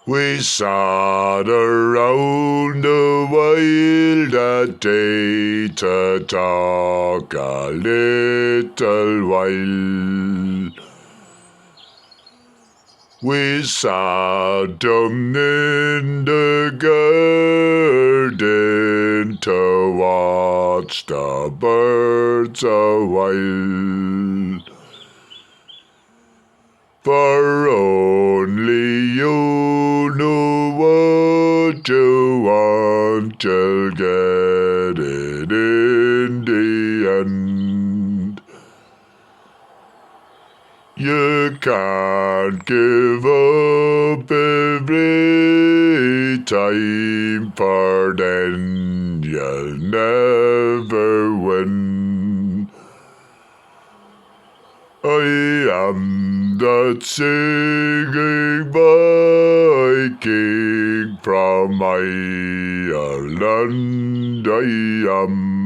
We sat around the wild that day to talk a little while. We sat down in the garden to watch the birds a while. For only you know what you want, you'll get it in the end. You can't give up every time, for then you'll never win. I am that singing Viking from Ireland, I am.